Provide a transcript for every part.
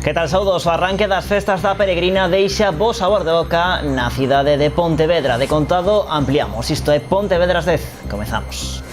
Que tal, saudos? O arranque das festas da Peregrina deixa bo sabor de boca na cidade de Pontevedra. De contado, ampliamos. Isto é Pontevedras 10. Comezamos.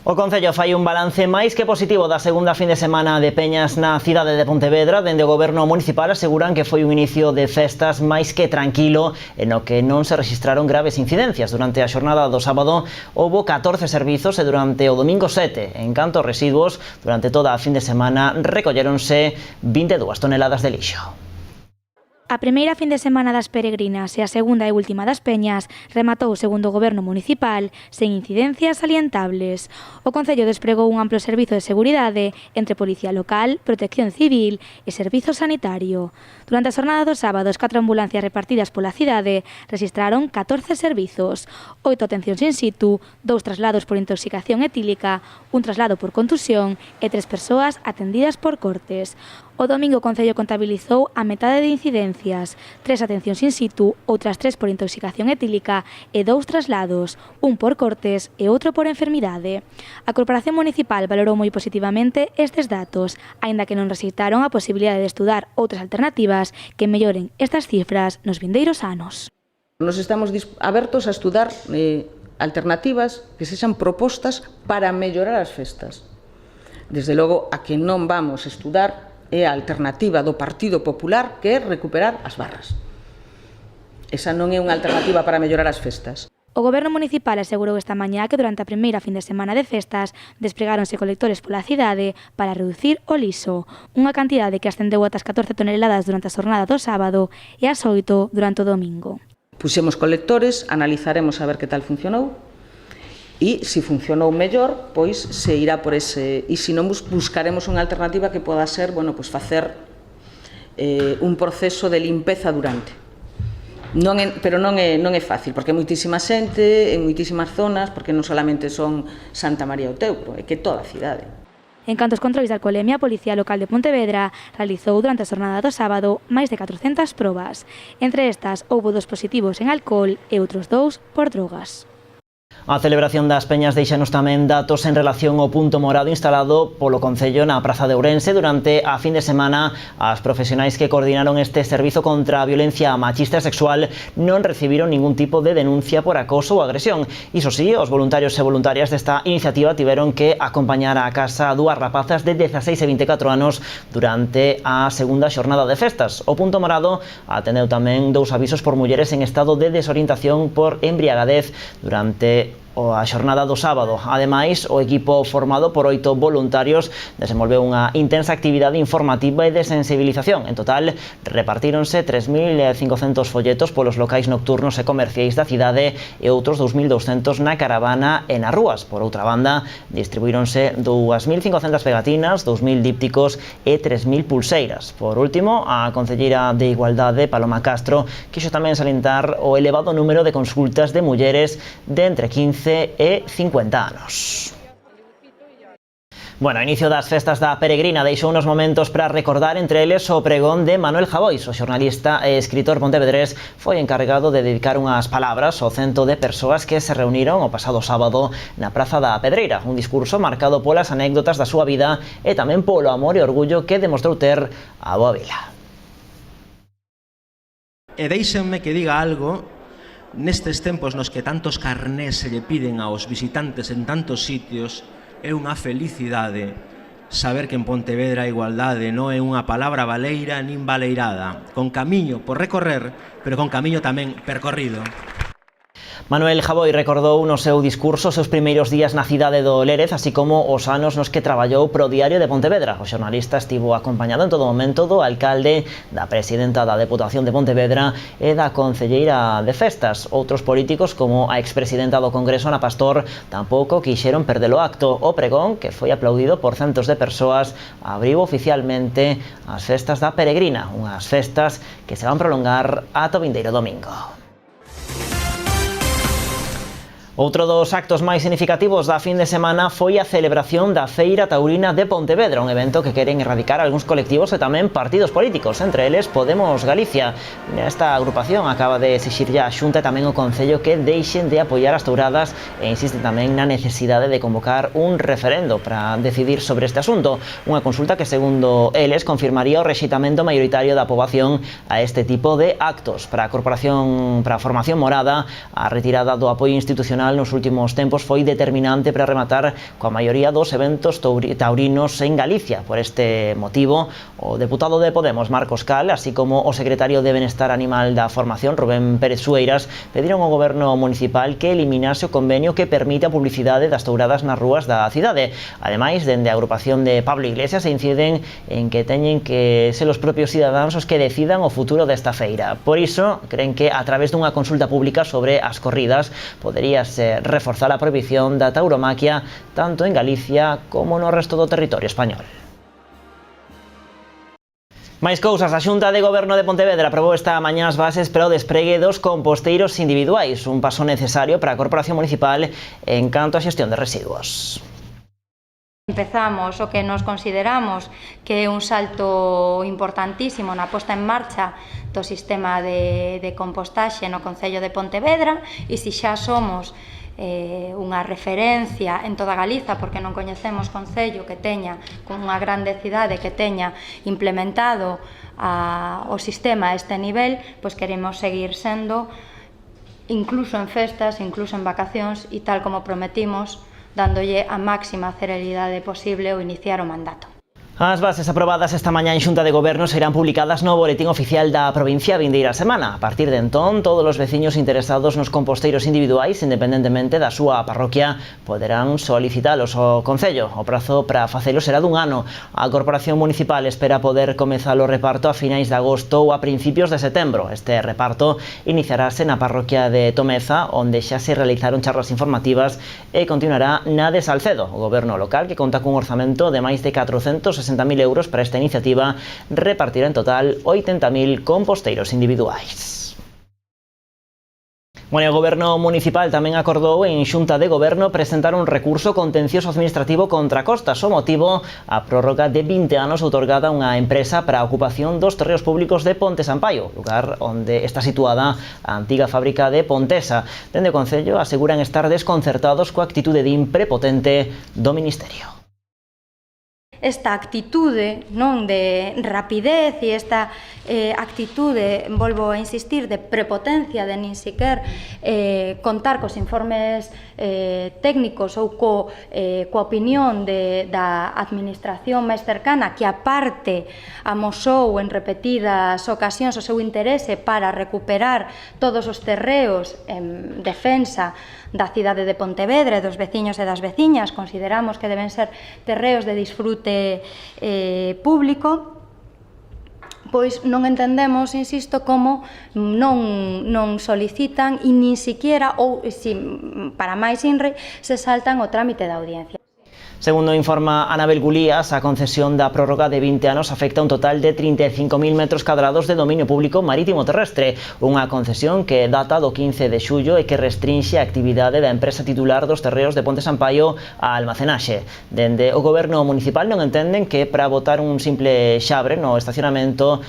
O Concello fai un balance máis que positivo da segunda fin de semana de peñas na cidade de Pontevedra. Dende o goberno municipal aseguran que foi un inicio de festas máis que tranquilo, en o que non se registraron graves incidencias. Durante a xornada do sábado houbo 14 servizos e durante o domingo 7. En canto aos residuos, durante toda a fin de semana recolléronse 22 toneladas de lixo. A primeira fin de semana das peregrinas e a segunda e última das peñas rematou, segundo o goberno municipal, sen incidencias salientables. O Concello despregou un amplo servizo de seguridade entre Policía Local, Protección Civil e Servizo Sanitario. Durante a xornada do sábado, 4 ambulancias repartidas pola cidade registraron 14 servizos, 8 atencións in situ, 2 traslados por intoxicación etílica, un traslado por contusión e 3 persoas atendidas por cortes. O domingo o Concello contabilizou a metade de incidencias, 3 atencións in situ, outras 3 por intoxicación etílica e 2 traslados, un por cortes e outro por enfermidade. A Corporación Municipal valorou moi positivamente estes datos, aínda que non rexeitaron a posibilidade de estudar outras alternativas que melloren estas cifras nos vindeiros anos. Nos estamos abertos a estudar alternativas que sexan propostas para mellorar as festas. Desde logo, a que non vamos a estudar é a alternativa do Partido Popular, que é recuperar as barras. Esa non é unha alternativa para mellorar as festas. O Goberno Municipal asegurou esta mañá que durante a primeira fin de semana de festas despregáronse colectores pola cidade para reducir o lixo, unha cantidade que ascendeu ata as 14 toneladas durante a xornada do sábado e as 8 durante o domingo. Puxemos colectores, analizaremos a ver que tal funcionou, e se funcionou mellor, pois se irá por ese, e se non buscaremos unha alternativa que poda ser, bueno, pois facer un proceso de limpeza durante. Pero non é fácil, porque é moitísima xente, en moitísimas zonas, porque non solamente son Santa María o Teupro, é que toda a cidade. En canto aos controis de alcoholemia, a Policía Local de Pontevedra realizou durante a xornada do sábado máis de 400 probas. Entre estas, houbo 2 positivos en alcohol e outros 2 por drogas. A celebración das peñas deixanos tamén datos en relación ao punto morado instalado polo Concello na Praza de Ourense. Durante a fin de semana, as profesionais que coordinaron este servizo contra a violencia machista e sexual non recibiron ningún tipo de denuncia por acoso ou agresión. Iso sí, os voluntarios e voluntarias desta iniciativa tiveron que acompañar á casa a 2 rapazas de 16 e 24 anos durante a segunda xornada de festas. O punto morado atendeu tamén 2 avisos por mulleres en estado de desorientación por embriagadez durante a xornada do sábado. Ademais, o equipo formado por 8 voluntarios desenvolveu unha intensa actividade informativa e de sensibilización. En total, repartíronse 3.500 folletos polos locais nocturnos e comerciais da cidade e outros 2.200 na caravana e nas rúas. Por outra banda, distribuíronse 2.500 pegatinas, 2.000 dípticos e 3.000 pulseiras. Por último, a concelleira de Igualdade, Paloma Castro, quixo tamén salientar o elevado número de consultas de mulleres de entre 15 e 50 anos. Bueno, o inicio das festas da Peregrina deixou unos momentos para recordar, entre eles o pregón de Manuel Javois. O xornalista e escritor pontevedrés foi encarregado de dedicar unhas palabras ao cento de persoas que se reuniron o pasado sábado na Praza da Pedreira. Un discurso marcado polas anécdotas da súa vida e tamén polo amor e orgullo que demostrou ter a boa vila. E deixenme que diga algo. Nestes tempos nos que tantos carnés se lle piden aos visitantes en tantos sitios, é unha felicidade saber que en Pontevedra a igualdade non é unha palabra baleira nin baleirada, con camiño por recorrer, pero con camiño tamén percorrido. Manuel Javois recordou no seu discurso os seus primeiros días na cidade do Lérez, así como os anos nos que traballou pro Diario de Pontevedra. O xornalista estivo acompañado en todo momento do alcalde, da presidenta da Deputación de Pontevedra e da concelleira de festas. Outros políticos, como a expresidenta do Congreso, Ana Pastor, tampouco quixeron perder o acto. O pregón, que foi aplaudido por centos de persoas, abriu oficialmente as festas da Peregrina, unhas festas que se van prolongar ata o vindeiro domingo. Outro dos actos máis significativos da fin de semana foi a celebración da Feira Taurina de Pontevedra, un evento que queren erradicar algúns colectivos e tamén partidos políticos, entre eles Podemos Galicia. Esta agrupación acaba de exixirlle á Xunta e tamén o Concello que deixen de apoiar as touradas e insisten tamén na necesidade de convocar un referendo para decidir sobre este asunto, unha consulta que, segundo eles, confirmaría o rexeitamento maioritario da poboación a este tipo de actos. Para a Formación Morada, a retirada do apoio institucional nos últimos tempos foi determinante para rematar coa maioría dos eventos taurinos en Galicia. Por este motivo, o deputado de Podemos, Marcos Cal, así como o secretario de Benestar Animal da formación, Rubén Pérez Sueiras, pediron ao goberno municipal que eliminase o convenio que permite a publicidade das touradas nas rúas da cidade. Ademais, dende a agrupación de Pablo Iglesias inciden en que teñen que ser os propios cidadáns os que decidan o futuro desta feira. Por iso, creen que a través dunha consulta pública sobre as corridas podería reforzar a prohibición da tauromaquia tanto en Galicia como no resto do territorio español. Máis cousas, a Xunta de Goberno de Pontevedra aprobou esta mañá as bases para o despregue dos composteiros individuais, un paso necesario para a Corporación Municipal en canto a xestión de residuos. Empezamos o que nos consideramos que é un salto importantísimo na posta en marcha do sistema de compostaxe no Concello de Pontevedra, e se xa somos unha referencia en toda Galiza, porque non coñecemos concello que teña, con unha grande cidade que teña implementado o sistema a este nivel, pois queremos seguir sendo, incluso en festas, incluso en vacacións, e tal como prometimos, dándolle a máxima celeridade posible o iniciar o mandato. As bases aprobadas esta mañá en Xunta de Goberno serán publicadas no Boletín Oficial da provincia a vindeira semana. A partir de entón, todos os veciños interesados nos composteiros individuais, independentemente da súa parroquia, poderán solicitalos ao Concello. O prazo para facelo será dun ano. A Corporación Municipal espera poder comezar o reparto a finais de agosto ou a principios de setembro. Este reparto iniciarase na parroquia de Tomeza, onde xa se realizaron charlas informativas, e continuará na de Salcedo. O goberno local, que conta cun orzamento de máis de 460.000 euros para esta iniciativa, repartirá en total 80.000 composteiros individuais. Bueno, o Goberno Municipal tamén acordou en Xunta de Goberno presentar un recurso contencioso administrativo contra Costas. O motivo, a prórroga de 20 anos outorgada a unha empresa para a ocupación dos terreos públicos de Ponte Sampaio, lugar onde está situada a antiga fábrica de Pontesa. Dende o Concello aseguran estar desconcertados coa actitude de prepotente do Ministerio. Esta actitude non de rapidez e esta actitude, volvo a insistir, de prepotencia, de nin sequer contar cos informes técnicos ou coa opinión da administración máis cercana, que aparte amosou en repetidas ocasións o seu interese para recuperar todos os terreos en defensa da cidade de Pontevedra e dos veciños e das veciñas. Consideramos que deben ser terreos de disfrute público, pois non entendemos, insisto, como non solicitan e nin siquiera, ou para máis inre, se saltan o trámite da audiencia. Segundo informa Anabel Gulías, a concesión da prórroga de 20 anos afecta un total de 35.000 metros cadrados de dominio público marítimo terrestre, unha concesión que data do 15 de xullo e que restrinxe a actividade da empresa titular dos terreos de Ponte Sampaio a almacenaxe. Dende o Goberno Municipal non entenden que para botar un simple xabre no estacionamento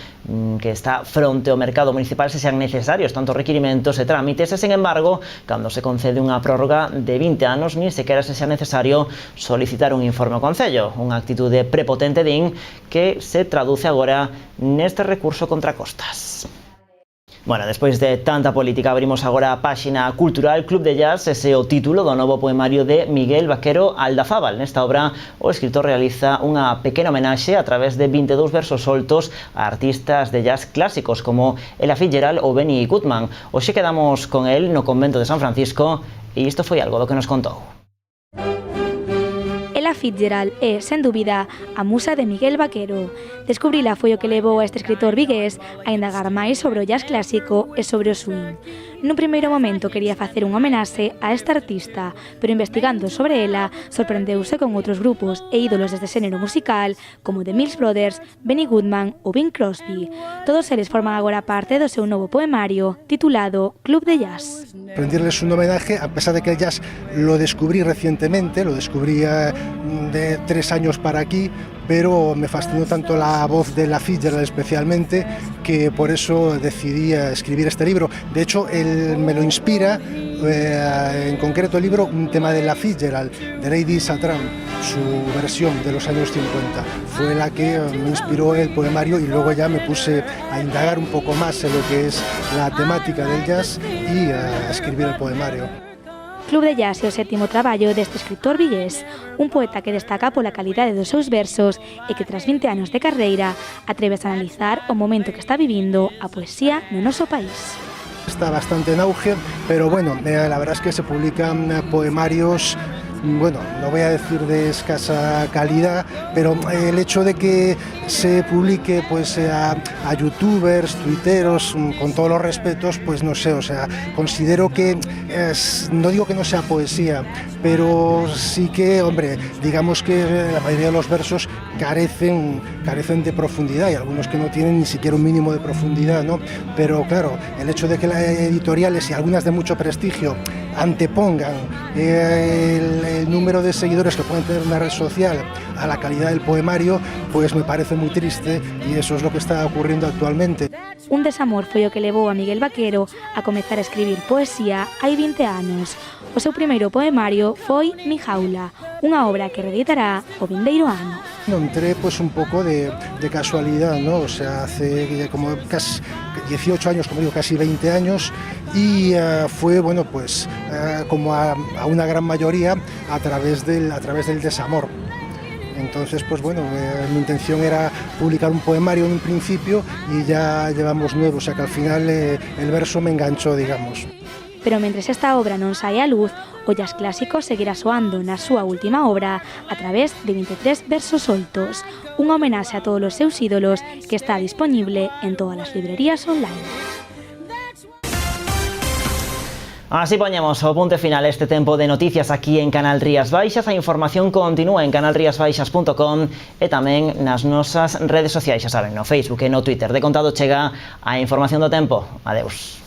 que está fronte ao mercado municipal se sean necesarios tantos requirimentos e trámites, e, sen embargo, cando se concede unha prórroga de 20 anos, nin sequera se sea necesario solicitar un informe ao Concello, unha actitude prepotente, din, que se traduce agora neste recurso contra Costas. Bueno, despois de tanta política, abrimos agora a páxina cultural. Club de Jazz, ese é o título do novo poemario de Miguel Vaquero Aldazábal. Nesta obra, o escritor realiza unha pequena homenaxe a través de 22 versos soltos a artistas de jazz clásicos como Ella Fitzgerald ou Benny Goodman. Hoxe quedamos con el no convento de San Francisco e isto foi algo do que nos contou. Ella Fitzgerald é, sen dúbida, a musa de Miguel Vaquero. Descubrila foi o que levou a este escritor vigués a indagar máis sobre o jazz clásico e sobre o swing. Nun primeiro momento quería facer un homenaxe a esta artista, pero investigando sobre ela, sorprendeuse con outros grupos e ídolos deste xénero musical como The Mills Brothers, Benny Goodman ou Bing Crosby. Todos eles forman agora parte do seu novo poemario titulado Club de Jazz. Rendirles un homenaje, a pesar de que el jazz lo descubrí recientemente, lo descubrí de 3 años para aquí, pero me fascinó tanto la voz de la Fitzgerald especialmente, que por eso decidí escribir este libro. De hecho, me lo inspira, en concreto el libro, un tema de la Fitzgerald, de Lady Satram, su versión de los años 50. Fue la que me inspiró el poemario y luego ya me puse a indagar un poco más en lo que es la temática del jazz y a escribir el poemario. Club de Jazz é o 7º traballo deste escritor vigués, un poeta que destaca pola calidade dos seus versos e que tras 20 anos de carreira atreves a analizar o momento que está vivindo a poesía no noso país. Está bastante en auge, pero bueno, la verdad es que se publican poemarios, bueno, no voy a decir de escasa calidad, pero el hecho de que se publique pues a youtubers, tuiteros, con todos los respetos, pues no sé, o sea, considero que no digo que no sea poesía, pero sí que, hombre, digamos que la mayoría de los versos carecen de profundidad, y algunos que no tienen ni siquiera un mínimo de profundidad, ¿no? Pero claro, el hecho de que las editoriales y algunas de mucho prestigio antepongan el número de seguidores que pueden tener una red social a la calidad del poemario, pues me parece muy triste, y eso es lo que está ocurriendo actualmente. Un desamor foi o que levou a Miguel Vaquero a comezar a escribir poesía hai 20 anos. O seu primeiro poemario foi Mi Jaula, unha obra que reeditará o vindeiro ano. Entré pues un poco de casualidad, ¿no? O sea, hace como casi 18 años, como digo, casi 20 años, y fue, bueno, pues como a una gran mayoría a través del desamor. Entonces, pues bueno, mi intención era publicar un poemario en un principio y ya llevamos 9, o sea que al final el verso me enganchó, digamos. Pero mentres esta obra non sae á luz, o jazz clásico seguirá soando na súa última obra a través de 23 versos soltos, unha homenaxe a todos os seus ídolos que está disponible en todas as librerías online. Así poñemos o punto final a este tempo de noticias aquí en Canal Rías Baixas. A información continúa en canalriasbaixas.com e tamén nas nosas redes sociais, xa saben, no Facebook e no Twitter. De contado chega a información do tempo. Adeus.